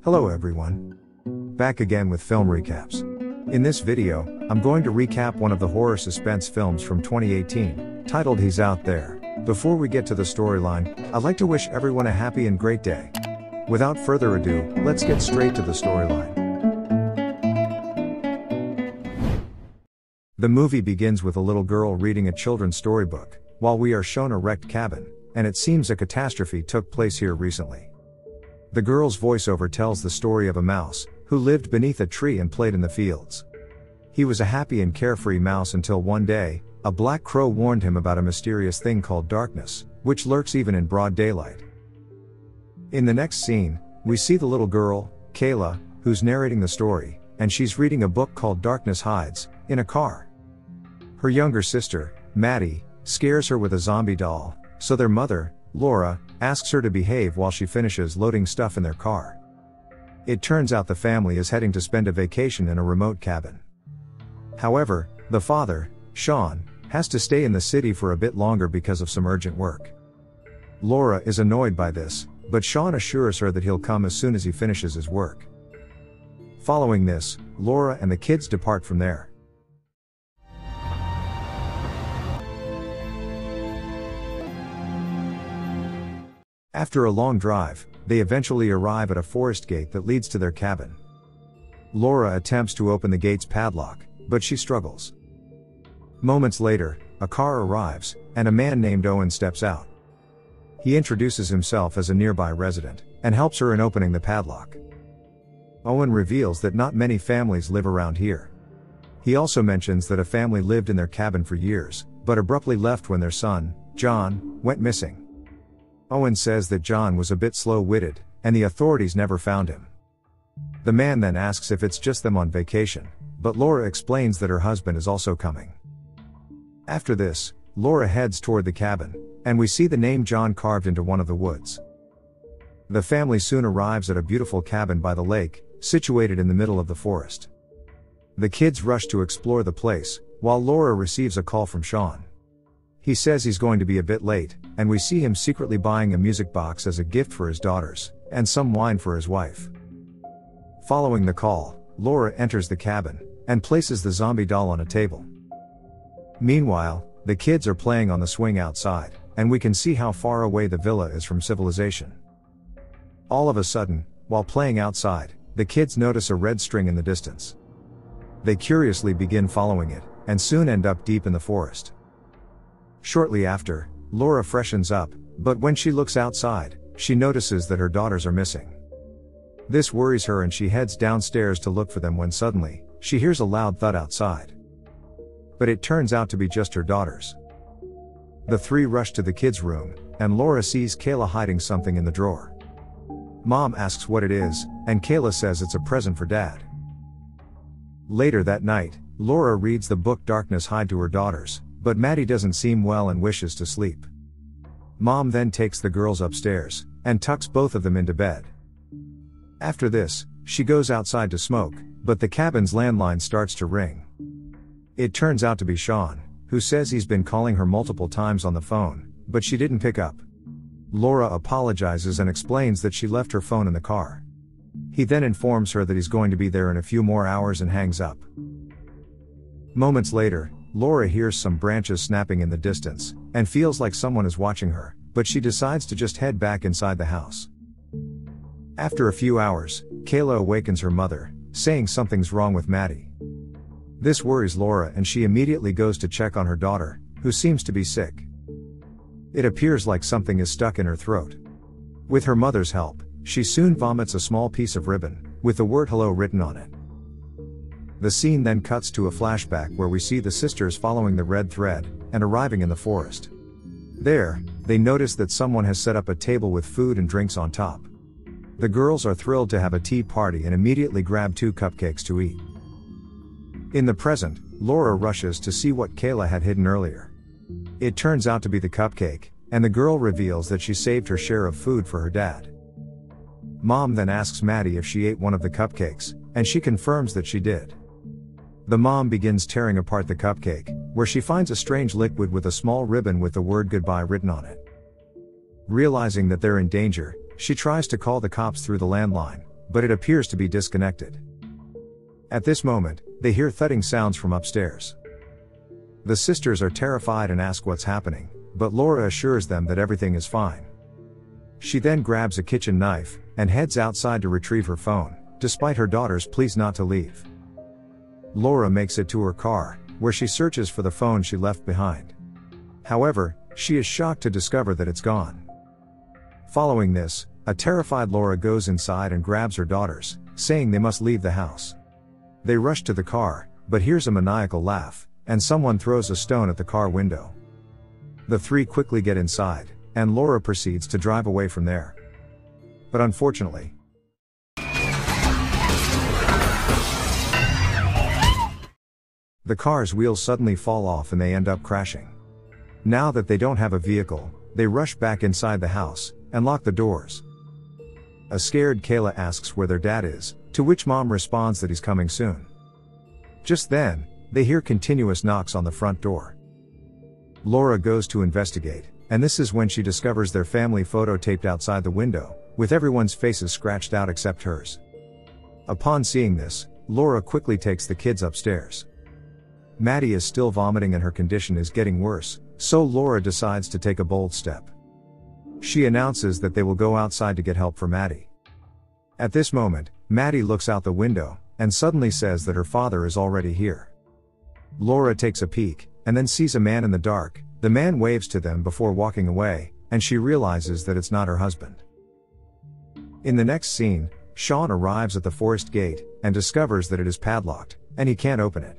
Hello everyone. Back again with film recaps. In this video, I'm going to recap one of the horror suspense films from 2018, titled He's Out There. Before we get to the storyline, I'd like to wish everyone a happy and great day. Without further ado, let's get straight to the storyline. The movie begins with a little girl reading a children's storybook, while we are shown a wrecked cabin, and it seems a catastrophe took place here recently. The girl's voiceover tells the story of a mouse, who lived beneath a tree and played in the fields. He was a happy and carefree mouse until one day, a black crow warned him about a mysterious thing called darkness, which lurks even in broad daylight. In the next scene, we see the little girl, Kayla, who's narrating the story, and she's reading a book called Darkness Hides, in a car. Her younger sister, Maddie, scares her with a zombie doll, so their mother, Laura, asks her to behave while she finishes loading stuff in their car. It turns out the family is heading to spend a vacation in a remote cabin. However, the father, Sean, has to stay in the city for a bit longer because of some urgent work. Laura is annoyed by this, but Sean assures her that he'll come as soon as he finishes his work. Following this, Laura and the kids depart from there. After a long drive, they eventually arrive at a forest gate that leads to their cabin. Laura attempts to open the gate's padlock, but she struggles. Moments later, a car arrives, and a man named Owen steps out. He introduces himself as a nearby resident, and helps her in opening the padlock. Owen reveals that not many families live around here. He also mentions that a family lived in their cabin for years, but abruptly left when their son, John, went missing. Owen says that John was a bit slow-witted, and the authorities never found him. The man then asks if it's just them on vacation, but Laura explains that her husband is also coming. After this, Laura heads toward the cabin, and we see the name John carved into one of the woods. The family soon arrives at a beautiful cabin by the lake, situated in the middle of the forest. The kids rush to explore the place, while Laura receives a call from Sean. He says he's going to be a bit late, and we see him secretly buying a music box as a gift for his daughters, and some wine for his wife. Following the call, Laura enters the cabin, and places the zombie doll on a table. Meanwhile, the kids are playing on the swing outside, and we can see how far away the villa is from civilization. All of a sudden, while playing outside, the kids notice a red string in the distance. They curiously begin following it, and soon end up deep in the forest. Shortly after, Laura freshens up, but when she looks outside, she notices that her daughters are missing. This worries her and she heads downstairs to look for them when suddenly, she hears a loud thud outside. But it turns out to be just her daughters. The three rush to the kids' room, and Laura sees Kayla hiding something in the drawer. Mom asks what it is, and Kayla says it's a present for Dad. Later that night, Laura reads the book Darkness Hides to her daughters, but Maddie doesn't seem well and wishes to sleep. Mom then takes the girls upstairs, and tucks both of them into bed. After this, she goes outside to smoke, but the cabin's landline starts to ring. It turns out to be Sean, who says he's been calling her multiple times on the phone, but she didn't pick up. Laura apologizes and explains that she left her phone in the car. He then informs her that he's going to be there in a few more hours and hangs up. Moments later, Laura hears some branches snapping in the distance, and feels like someone is watching her, but she decides to just head back inside the house. After a few hours, Kayla awakens her mother, saying something's wrong with Maddie. This worries Laura and she immediately goes to check on her daughter, who seems to be sick. It appears like something is stuck in her throat. With her mother's help, she soon vomits a small piece of ribbon, with the word hello written on it. The scene then cuts to a flashback where we see the sisters following the red thread, and arriving in the forest. There, they notice that someone has set up a table with food and drinks on top. The girls are thrilled to have a tea party and immediately grab 2 cupcakes to eat. In the present, Laura rushes to see what Kayla had hidden earlier. It turns out to be the cupcake, and the girl reveals that she saved her share of food for her dad. Mom then asks Maddie if she ate one of the cupcakes, and she confirms that she did. The mom begins tearing apart the cupcake, where she finds a strange liquid with a small ribbon with the word goodbye written on it. Realizing that they're in danger, she tries to call the cops through the landline, but it appears to be disconnected. At this moment, they hear thudding sounds from upstairs. The sisters are terrified and ask what's happening, but Laura assures them that everything is fine. She then grabs a kitchen knife and heads outside to retrieve her phone, despite her daughter's pleas not to leave. Laura makes it to her car, where she searches for the phone she left behind. However, she is shocked to discover that it's gone. Following this, a terrified Laura goes inside and grabs her daughters, saying they must leave the house. They rush to the car, but hears a maniacal laugh, and someone throws a stone at the car window. The three quickly get inside, and Laura proceeds to drive away from there. But unfortunately, the car's wheels suddenly fall off and they end up crashing. Now that they don't have a vehicle, they rush back inside the house and lock the doors. A scared Kayla asks where their dad is, to which mom responds that he's coming soon. Just then, they hear continuous knocks on the front door. Laura goes to investigate, and this is when she discovers their family photo taped outside the window, with everyone's faces scratched out except hers. Upon seeing this, Laura quickly takes the kids upstairs. Maddie is still vomiting and her condition is getting worse, so Laura decides to take a bold step. She announces that they will go outside to get help for Maddie. At this moment, Maddie looks out the window, and suddenly says that her father is already here. Laura takes a peek, and then sees a man in the dark. The man waves to them before walking away, and she realizes that it's not her husband. In the next scene, Sean arrives at the forest gate, and discovers that it is padlocked, and he can't open it.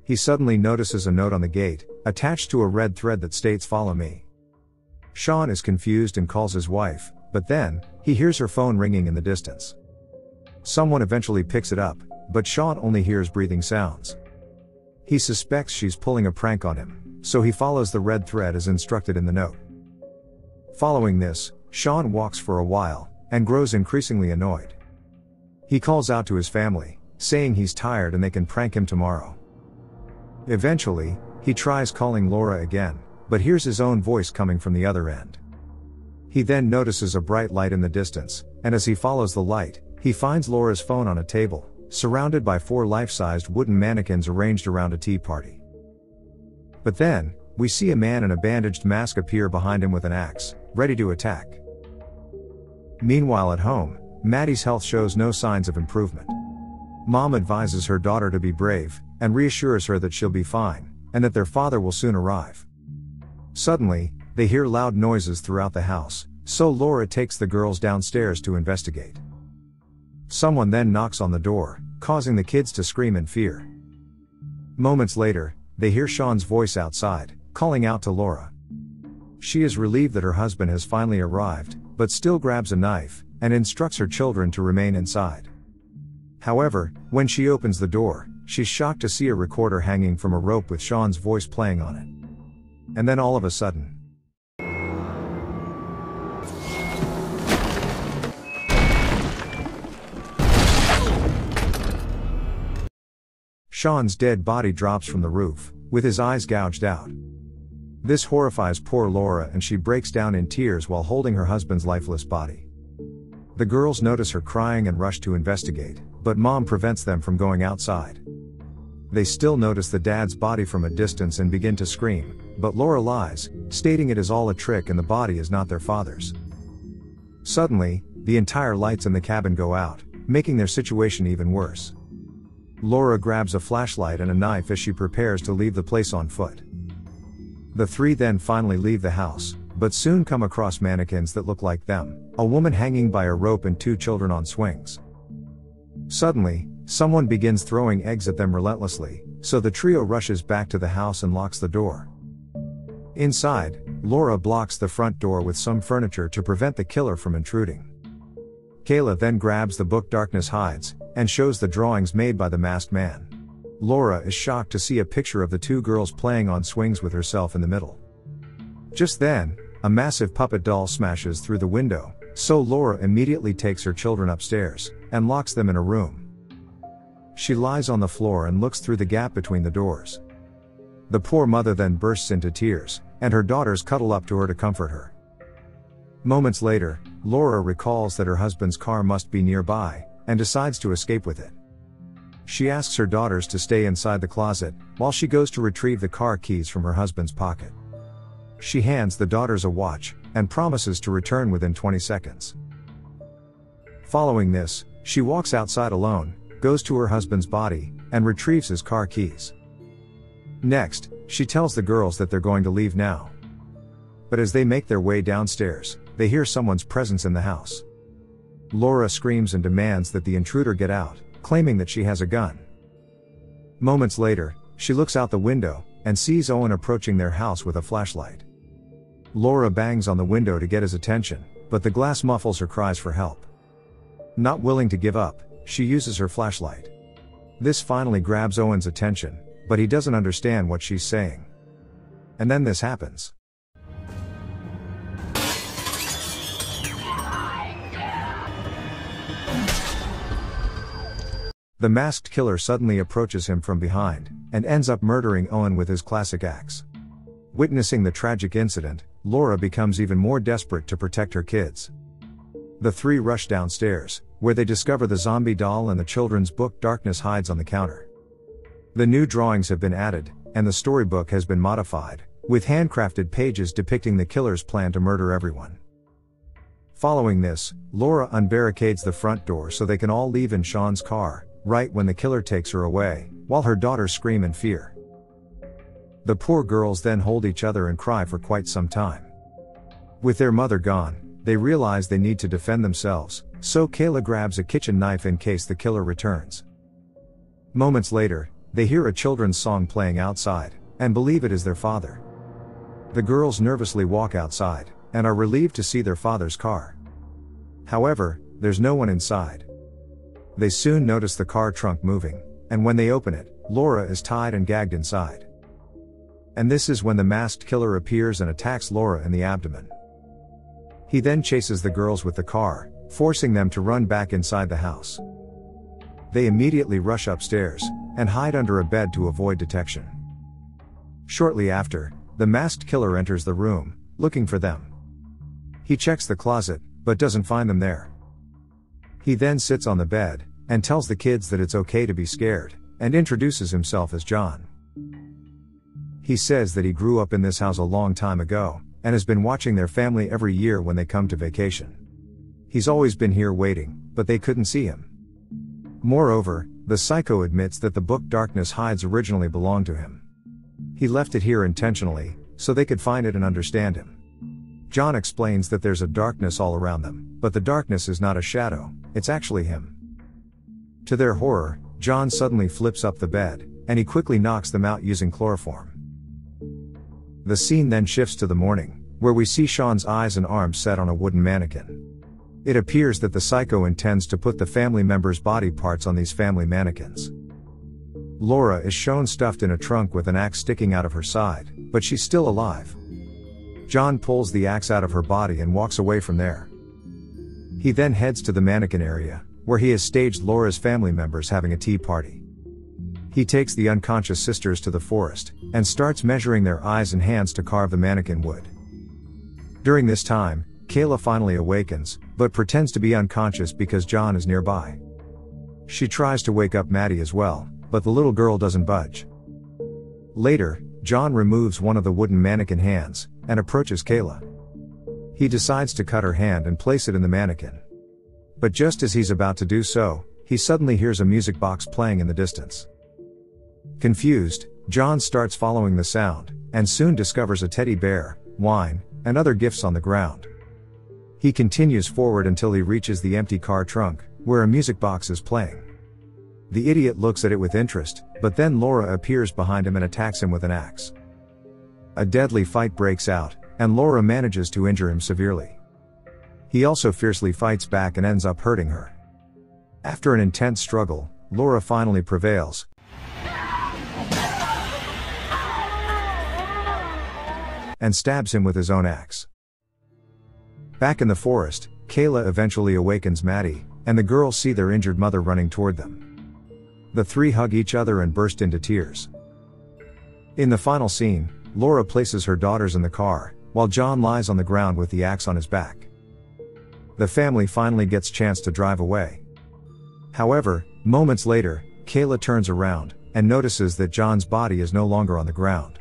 He suddenly notices a note on the gate, attached to a red thread that states "Follow me." Sean is confused and calls his wife, but then, he hears her phone ringing in the distance. Someone eventually picks it up, but Sean only hears breathing sounds. He suspects she's pulling a prank on him, so he follows the red thread as instructed in the note. Following this, Sean walks for a while, and grows increasingly annoyed. He calls out to his family, saying he's tired and they can prank him tomorrow. Eventually, he tries calling Laura again, but hears his own voice coming from the other end. He then notices a bright light in the distance, and as he follows the light, he finds Laura's phone on a table, surrounded by 4 life-sized wooden mannequins arranged around a tea party. But then, we see a man in a bandaged mask appear behind him with an axe, ready to attack. Meanwhile at home, Maddie's health shows no signs of improvement. Mom advises her daughter to be brave, and reassures her that she'll be fine, and that their father will soon arrive. Suddenly, they hear loud noises throughout the house, so Laura takes the girls downstairs to investigate. Someone then knocks on the door, causing the kids to scream in fear. Moments later, they hear Sean's voice outside, calling out to Laura. She is relieved that her husband has finally arrived, but still grabs a knife, and instructs her children to remain inside. However, when she opens the door, she's shocked to see a recorder hanging from a rope with Sean's voice playing on it. And then all of a sudden, Sean's dead body drops from the roof, with his eyes gouged out. This horrifies poor Laura and she breaks down in tears while holding her husband's lifeless body. The girls notice her crying and rush to investigate, but Mom prevents them from going outside. They still notice the dad's body from a distance and begin to scream, but Laura lies, stating it is all a trick and the body is not their father's. Suddenly, the entire lights in the cabin go out, making their situation even worse. Laura grabs a flashlight and a knife as she prepares to leave the place on foot. The three then finally leave the house, but soon come across mannequins that look like them, a woman hanging by a rope and 2 children on swings. Suddenly, someone begins throwing eggs at them relentlessly, so the trio rushes back to the house and locks the door. Inside, Laura blocks the front door with some furniture to prevent the killer from intruding. Kayla then grabs the book Darkness Hides, and shows the drawings made by the masked man. Laura is shocked to see a picture of the 2 girls playing on swings with herself in the middle. Just then, a massive puppet doll smashes through the window, so Laura immediately takes her children upstairs, and locks them in a room. She lies on the floor and looks through the gap between the doors. The poor mother then bursts into tears, and her daughters cuddle up to her to comfort her. Moments later, Laura recalls that her husband's car must be nearby, and decides to escape with it. She asks her daughters to stay inside the closet, while she goes to retrieve the car keys from her husband's pocket. She hands the daughters a watch, and promises to return within 20 seconds. Following this, she walks outside alone, goes to her husband's body, and retrieves his car keys. Next, she tells the girls that they're going to leave now. But as they make their way downstairs, they hear someone's presence in the house. Laura screams and demands that the intruder get out, claiming that she has a gun. Moments later, she looks out the window, and sees Owen approaching their house with a flashlight. Laura bangs on the window to get his attention, but the glass muffles her cries for help. Not willing to give up, she uses her flashlight. This finally grabs Owen's attention, but he doesn't understand what she's saying. And then this happens. The masked killer suddenly approaches him from behind, and ends up murdering Owen with his classic axe. Witnessing the tragic incident, Laura becomes even more desperate to protect her kids. The three rush downstairs, where they discover the zombie doll and the children's book Darkness Hides on the counter. The new drawings have been added, and the storybook has been modified, with handcrafted pages depicting the killer's plan to murder everyone. Following this, Laura unbarricades the front door so they can all leave in Sean's car, right when the killer takes her away, while her daughters scream in fear. The poor girls then hold each other and cry for quite some time. With their mother gone, they realize they need to defend themselves, so Kayla grabs a kitchen knife in case the killer returns. Moments later, they hear a children's song playing outside, and believe it is their father. The girls nervously walk outside, and are relieved to see their father's car. However, there's no one inside. They soon notice the car trunk moving, and when they open it, Laura is tied and gagged inside. And this is when the masked killer appears and attacks Laura in the abdomen. He then chases the girls with the car, forcing them to run back inside the house. They immediately rush upstairs, and hide under a bed to avoid detection. Shortly after, the masked killer enters the room, looking for them. He checks the closet, but doesn't find them there. He then sits on the bed, and tells the kids that it's okay to be scared, and introduces himself as John. He says that he grew up in this house a long time ago, and has been watching their family every year when they come to vacation. He's always been here waiting, but they couldn't see him. Moreover, the psycho admits that the book Darkness Hides originally belonged to him. He left it here intentionally, so they could find it and understand him. John explains that there's a darkness all around them, but the darkness is not a shadow, it's actually him. To their horror, John suddenly flips up the bed, and he quickly knocks them out using chloroform. The scene then shifts to the morning, where we see Sean's eyes and arms set on a wooden mannequin. It appears that the psycho intends to put the family members' body parts on these family mannequins. Laura is shown stuffed in a trunk with an axe sticking out of her side, but she's still alive. John pulls the axe out of her body and walks away from there. He then heads to the mannequin area, where he has staged Laura's family members having a tea party. He takes the unconscious sisters to the forest, and starts measuring their eyes and hands to carve the mannequin wood. During this time, Kayla finally awakens, but pretends to be unconscious because John is nearby. She tries to wake up Maddie as well, but the little girl doesn't budge. Later, John removes one of the wooden mannequin hands, and approaches Kayla. He decides to cut her hand and place it in the mannequin. But just as he's about to do so, he suddenly hears a music box playing in the distance. Confused, John starts following the sound, and soon discovers a teddy bear, wine, and other gifts on the ground. He continues forward until he reaches the empty car trunk, where a music box is playing. The idiot looks at it with interest, but then Laura appears behind him and attacks him with an axe. A deadly fight breaks out, and Laura manages to injure him severely. He also fiercely fights back and ends up hurting her. After an intense struggle, Laura finally prevails, and stabs him with his own axe. Back in the forest, Kayla eventually awakens Maddie, and the girls see their injured mother running toward them. The three hug each other and burst into tears. In the final scene, Laura places her daughters in the car, while John lies on the ground with the axe on his back. The family finally gets chance to drive away. However, moments later, Kayla turns around and notices that John's body is no longer on the ground.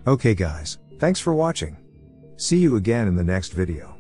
Okay guys, thanks for watching. See you again in the next video.